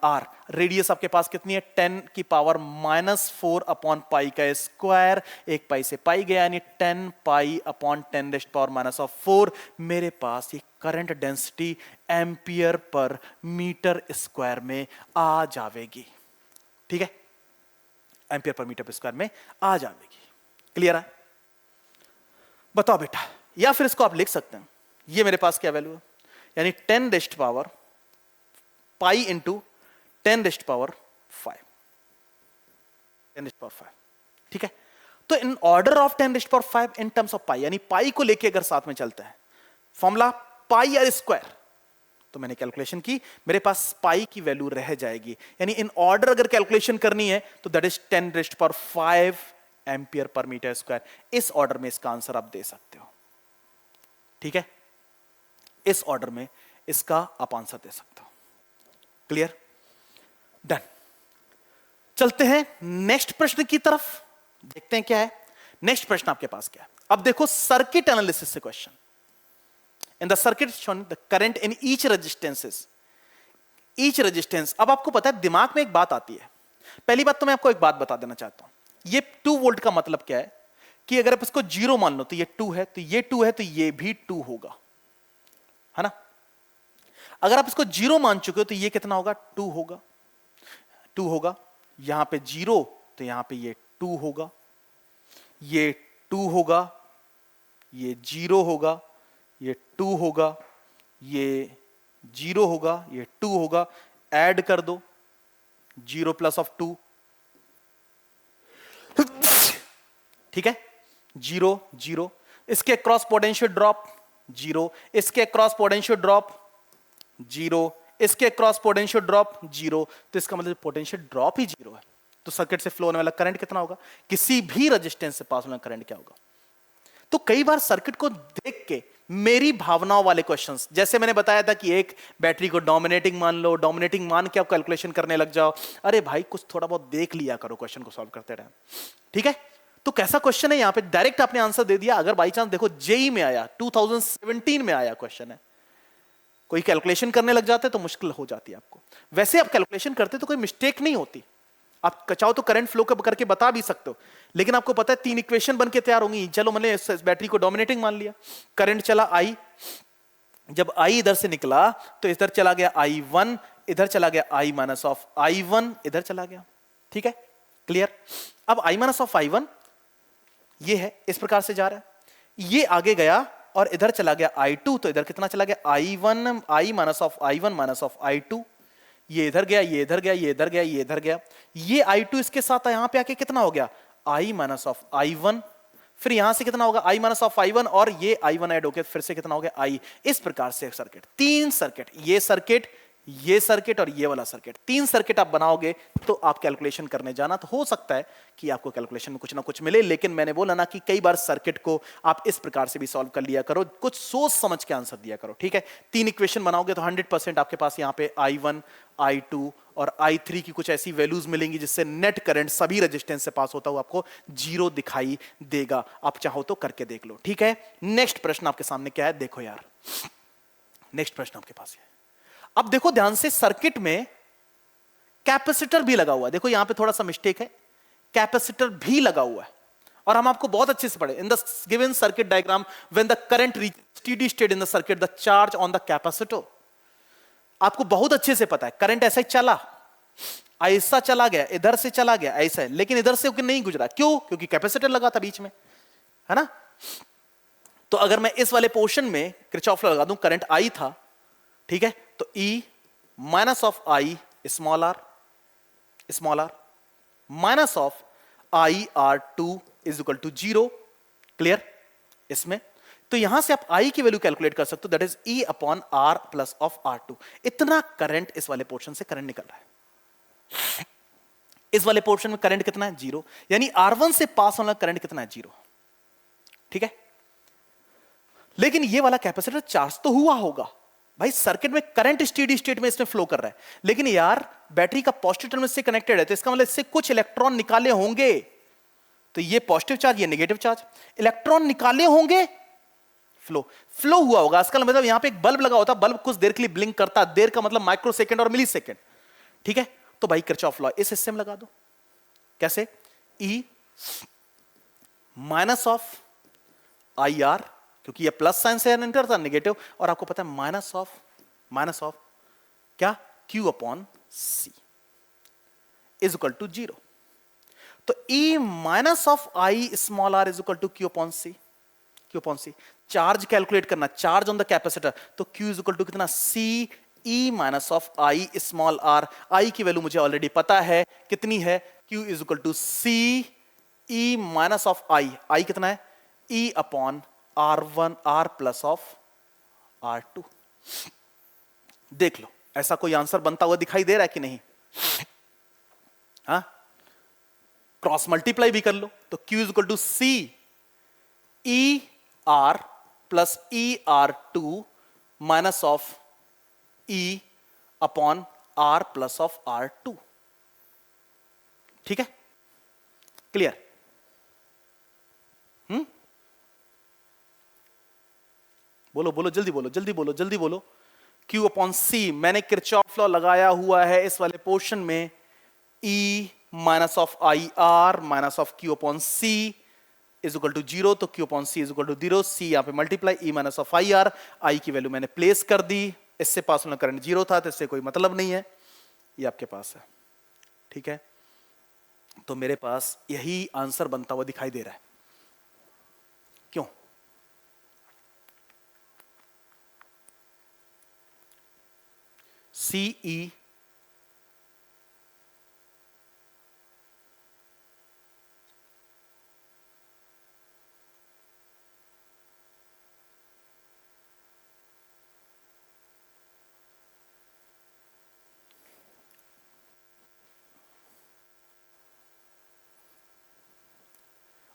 R। रेडियस आपके पास कितनी है 10 की पावर -4 अपॉन पाई का स्क्वायर, एक पाई से पाई गया यानी 10 पाई अपॉन 10 रेस्ट पावर -4। मेरे पास ये current density ampere per metre square में आ जाएगी। ठीक है, एम्पियर पर मीटर स्क्वायर में आ जाएगी। क्लियर है, बताओ बेटा, या फिर इसको आप लिख सकते हैं, ये मेरे पास क्या वैल्यू है, यानी 10 raised power pi into 10 raised power 5, 10 raised power 5। ठीक है, तो in order of 10 raised power 5 in terms of pi, यानी पाई को लेके अगर साथ में चलते हैं, फॉर्मूला पाई आर स्क्वायर, तो मैंने कैलकुलेशन की, मेरे पास पाई की वैल्यू रह जाएगी, यानी इन ऑर्डर अगर कैलकुलेशन करनी है तो that is 10 raised power 5 ampere per metre square. इस ऑर्डर में इसका आंसर आप दे सकते हो। ठीक है, इस ऑर्डर में इसका आप आंसर दे सकते हो। Clear, done. चलते हैं नेक्स्ट प्रश्न की तरफ, देखते हैं क्या है नेक्स्ट प्रश्न आपके पास क्या है। अब देखो सर्किट एनालिसिस से question. In the circuit shown the current in each resistances, each resistance. अब आपको पता है दिमाग में एक बात आती है। पहली बात तो मैं आपको एक बात बता देना चाहता हूं, ये 2 वोल्ट का मतलब क्या है कि अगर आप इसको 0 मान लो तो ये 2 है, तो ये 2 है, तो ये भी 2 होगा, है ना। अगर आप इसको 0 मान चुके हो तो ये कितना होगा, 2 होगा, 2 होगा। यहां पे 0 तो यहां पे ये 2 होगा, ये 2 होगा, ये 0 होगा, ये 2 होगा, ये 0 होगा, ये 2 होगा। ऐड कर दो 0 प्लस ऑफ 2, ठीक है, 0 0। इसके क्रॉस पोटेंशियल ड्रॉप 0, इसके क्रॉस पोटेंशियल ड्रॉप 0, इसके क्रॉस पोटेंशियल ड्रॉप 0। तो इसका मतलब पोटेंशियल ड्रॉप ही 0 है, तो सर्किट से फ्लो होने वाला करंट कितना होगा, किसी भी रेजिस्टेंस से पास होने वाला करंट क्या होगा। तो कई बार सर्किट को देख के मेरी भावनाओं वाले क्वेश्चंस, जैसे मैंने बताया था कि एक बैटरी को डोमिनेटिंग मान लो, डोमिनेटिंग मान के आप कैलकुलेशन करने लग जाओ। अरे भाई कुछ थोड़ा बहुत देख लिया करो क्वेश्चन को सॉल्व करते रहे, ठीक है। तो कैसा क्वेश्चन है, यहां पे डायरेक्ट आपने आंसर दे दिया। अगर बाई चांस देखो जेई में आया, 2017 में आया क्वेश्चन है, कोई कैलकुलेशन करने लग जाते तो मुश्किल हो जाती है आपको। वैसे आप कैलकुलेशन करते तो कोई मिस्टेक नहीं होती, आप चाहो तो करंट फ्लो करके बता भी सकते हो, लेकिन आपको पता है 3 इक्वेशन बन के तैयार होंगी। चलो मैंने इस बैटरी को डोमिनेटिंग मान लिया, करंट चला आई, जब आई इधर से निकला तो इधर चला गया I1, इधर चला गया I माइनस ऑफ I1, इधर चला गया, ठीक है, क्लियर। अब I माइनस ऑफ I1 ये है, इस प्रकार से जा रहा है, ये आगे गया और इधर चला गया I2, तो इधर कितना चला गया I1, I minus of I1 minus of I2। ये इधर गया, ये इधर गया, ये इधर गया, ये इधर गया, ये I2 इसके साथ यहां पे आके कितना हो गया I माइनस ऑफ I1, फिर यहां से कितना होगा I माइनस ऑफ I1, और ये I1 ऐड होकर फिर से कितना हो गया I। इस प्रकार से सर्किट, 3 सर्किट, ये सर्किट, ये सर्किट और ये वाला सर्किट, 3 सर्किट आप बनाओगे तो आप कैलकुलेशन करने जाना, तो हो सकता है कि आपको कैलकुलेशन में कुछ ना कुछ मिले। लेकिन मैंने बोला ना कि कई बार सर्किट को आप इस प्रकार से भी सॉल्व कर लिया करो, कुछ सोच समझ के आंसर दिया करो, ठीक है। 3 इक्वेशन बनाओगे तो 100% आपके पास यहाँ पे I1, I2 और I3 की कुछ ऐसी वैल्यूज मिलेंगी जिससे नेट करंट सभी रेजिस्टेंस से पास होता हुआ आपको 0 दिखाई देगा। आप चाहो तो करके देख लो, ठीक है। नेक्स्ट प्रश्न आपके सामने क्या है, देखो यार, नेक्स्ट प्रश्न आपके पास है। अब देखो ध्यान से, सर्किट में कैपेसिटर भी लगा हुआ है। देखो यहां पे थोड़ा सा मिस्टेक है, कैपेसिटर भी लगा हुआ है, और हम आपको बहुत अच्छे से पढ़े। In the given circuit diagram when the current reach steady state in the circuit the charge on the capacitor. आपको बहुत अच्छे से पता है करंट ऐसा ही चला, ऐसा चला गया, इधर से चला गया ऐसा है, लेकिन इधर से नहीं गुजरा, क्यों, क्योंकि कैपेसिटर लगा था बीच में, है ना। तो अगर मैं इस वाले पोर्शन में किरचॉफ लगा दूं, करंट आई था, ठीक है, तो E minus of I small r minus of IR2 is equal to 0, clear. इसमें तो यहां से आप I की वैल्यू कैलकुलेट कर सकते हो, that is E upon R plus of R2। इतना करंट इस वाले पोर्शन से करंट निकल रहा है। इस वाले पोर्शन में करंट कितना है, 0, यानी R1 से पास होने वाला करंट कितना है, 0, ठीक है। लेकिन ये वाला कैपेसिटर चार्ज तो हुआ होगा भाई, सर्किट में करंट स्टेडी स्टेट में इसमें फ्लो कर रहा है, लेकिन यार बैटरी का पॉजिटिव टर्मिनल से कनेक्टेड है, तो इसका मतलब इससे कुछ इलेक्ट्रॉन निकाले होंगे, तो ये पॉजिटिव चार्ज, ये नेगेटिव चार्ज, इलेक्ट्रॉन निकाले होंगे, फ्लो हुआ होगा। इसका मतलब यहां पे एक बल्ब लगा होता, बल्ब कुछ देर के लिए ब्लिंक करता, देर का मतलब माइक्रो सेकेंड और मिली सेकेंड, ठीक है। तो भाई किरचॉफ लॉ इस हिस्से में लगा दो, कैसे, E माइनस ऑफ IR, क्योंकि ये प्लस साइन से एंटर था, नेगेटिव, और आपको पता है माइनस ऑफ क्या, Q upon C is equal to 0। तो E minus of I small r is equal to Q upon C। Charge calculate करना, चार्ज ऑन द कैपेसिटर, तो Q इज इक्वल टू कितना, C E minus of I small r। I की value मुझे already पता है कितनी है, Q is equal to C E minus of I कितना है, E upon R1 R plus of R2। देख लो ऐसा कोई आंसर बनता हुआ दिखाई दे रहा है कि नहीं, हाँ, क्रॉस मल्टीप्लाई भी कर लो, तो Q is equal to C E R plus ER2 minus of E upon R plus of R2। ठीक है, क्लियर? बोलो बोलो, जल्दी बोलो, जल्दी बोलो, जल्दी बोलो। Q अपॉन C, मैंने किरचॉफ लॉ लगाया हुआ है इस वाले पोर्शन में, E minus of I R minus of Q upon C is equal to 0, तो Q upon C is equal to 0, C यहां पे multiply E minus of I R, I की वैल्यू मैंने प्लेस कर दी, इससे पास होना करंट 0 था तो इससे कोई मतलब नहीं है, ये आपके पास है, ठीक है? तो मेरे पास यही आंसर बनता हुआ दिखाई दे रहा है, क्यों? CE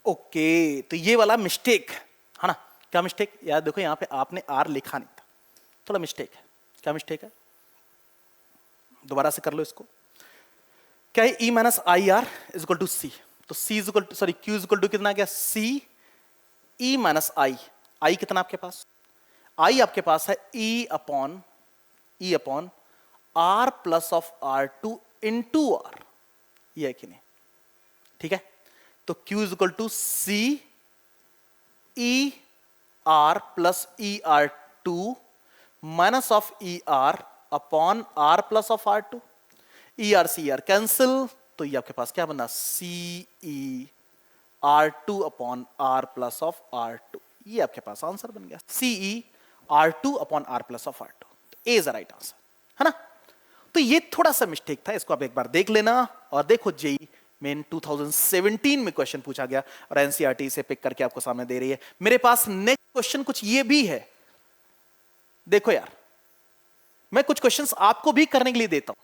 ओके, तो ये वाला मिस्टेक है ना? क्या मिस्टेक? यार देखो यहां पे आपने आर लिखा नहीं था, थोड़ा मिस्टेक है। क्या मिस्टेक है? दोबारा से कर लो इसको। क्या है? E minus I R is equal to C, तो C is equal to, sorry, Q is equal to कितना गया? C E minus I, I कितना आपके पास? आई आपके पास है E upon R plus of R2 into R, ये है कि नहीं? ठीक है, तो Q is equal to C E R plus E R2 minus of E R upon R plus of R2, E R C R cancel, तो ये आपके पास क्या बना? C E R2 upon R plus of R2, ये आपके पास answer बन गया, C E R2 upon R plus of R2, तो ए इज द राइट आंसर, है ना? तो ये थोड़ा सा मिस्टेक था, इसको आप एक बार देख लेना। और देखो जेई मेन 2017 में क्वेश्चन पूछा गया और एनसीईआरटी से पिक करके आपको सामने दे रही है। मेरे पास नेक्स्ट क्वेश्चन कुछ ये भी है, देखो यार, मैं कुछ क्वेश्चंस आपको भी करने के लिए देता हूं।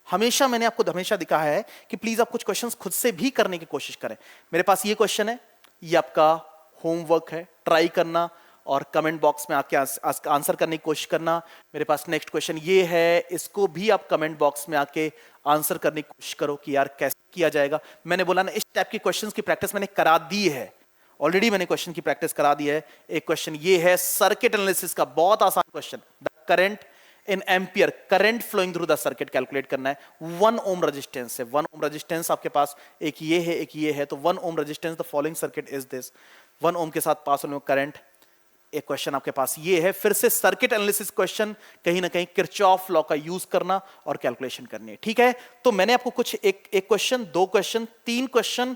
हमेशा मैंने आपको हमेशा दिखा है कि प्लीज आप कुछ क्वेश्चंस खुद से भी करने की कोशिश करें। मेरे पास ये क्वेश्चन है, ये आपका होमवर्क है, ट्राई करना और कमेंट बॉक्स में आके आंसर करने की कोशिश करना। मेरे पास नेक्स्ट क्वेश्चन ये है, इसको भी आप कमेंट बॉक्स में आके आंसर करने की कोशिश करो कि यार कैसे किया जाएगा। मैंने बोला ना, इस टाइप के क्वेश्चंस की प्रैक्टिस मैंने करा दी है ऑलरेडी, मैंने क्वेश्चन की प्रैक्टिस करा दी है। एक क्वेश्चन ये है सर्किट एनालिसिस का, बहुत आसान question, the current in ampere, current flowing through the circuit calculate करना है 1 ओम रेजिस्टेंस से। 1 ओम रेजिस्टेंस आपके पास एक ये है, एक ये है, तो 1 ohm resistance, the following circuit is this, 1 ओम के साथ पास होने करंट। एक क्वेश्चन आपके पास ये है, फिर से सर्किट एनालिसिस क्वेश्चन, कहीं ना कहीं किरचॉफ लॉ का यूज करना और कैलकुलेशन करनी है, ठीक है? तो मैंने आपको कुछ एक क्वेश्चन, 2 क्वेश्चन, 3 क्वेश्चन,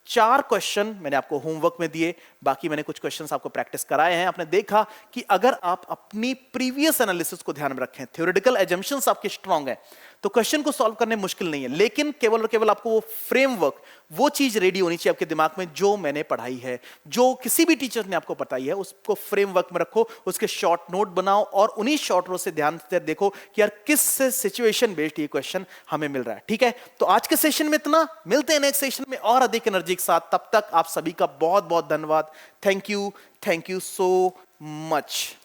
4 क्वेश्चन मैंने आपको होमवर्क में दिए, बाकी मैंने कुछ क्वेश्चंस आपको प्रैक्टिस कराए हैं। आपने देखा कि अगर आप अपनी प्रीवियस एनालिसिस को ध्यान में रखें, थ्योरेटिकल एजम्पशंस आपके स्ट्रांग है, तो क्वेश्चन को सॉल्व करने मुश्किल नहीं है, लेकिन केवल और केवल आपको वो फ्रेमवर्क, वो चीज रेडी होनी चाहिए आपके दिमाग में जो मैंने पढ़ाई है, जो किसी भी टीचर ने आपको बताई है, उसको फ्रेमवर्क में रखो, उसके शॉर्ट नोट बनाओ और उन्हीं शॉर्ट नोट से ध्यान से देखो कि यार किस सिचुएशन बेस्ड ये क्वेश्चन हमें मिल रहा है, ठीक है? तो आज के सेशन में इतना, मिलते हैं नेक्स्ट सेशन में और अधिक एनर्जी के साथ। तब तक आप सभी का बहुत बहुत धन्यवाद। Thank you so much.